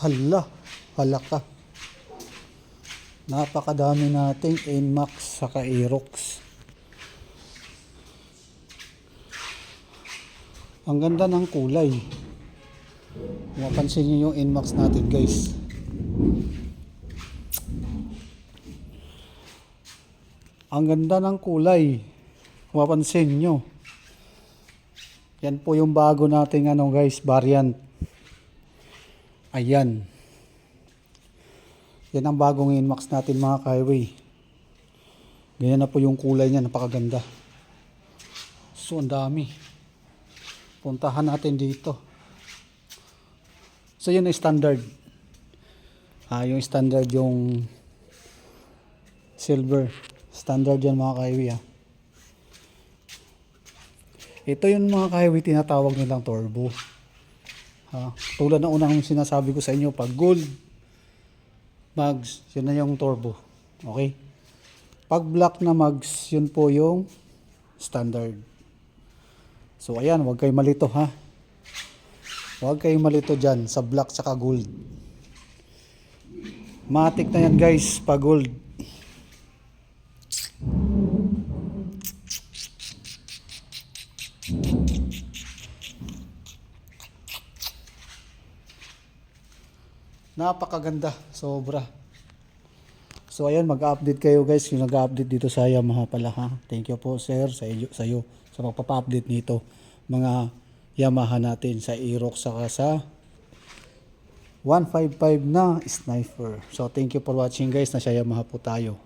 Hala, hala ka. Napakadami nating Inmax saka Aerox. Ang ganda ng kulay. Mapansin niyo yung Inmax natin, guys. Ang ganda ng kulay. Mapansin niyo. Yan po yung bago nating guys, variant. Ayan. Yan ang bagong Inmax natin mga ka-highway. Ganyan na po yung kulay niya, napakaganda. So ang dami. Puntahan natin dito. So yun ay standard. Yung standard yung silver. Standard yan mga ka-highway Ito yung mga ka-highway tinatawag nilang turbo. Tulad ng unang sinasabi ko sa inyo, pag gold mags, yun na yung turbo. Okay? Pag black na mags, yun po yung standard. So ayan, huwag kayong malito Huwag kayong malito dyan sa black tsaka gold. Matik na yan guys, pag gold. Napakaganda, sobra. So ayan, mag-update kayo guys, yung nag-update dito sa Yamaha pala Thank you po sir sa iyo sa pagpapa-update nito mga Yamaha natin sa Aerox saka sa 155 na Sniper. So thank you for watching guys, nasa Yamaha po tayo.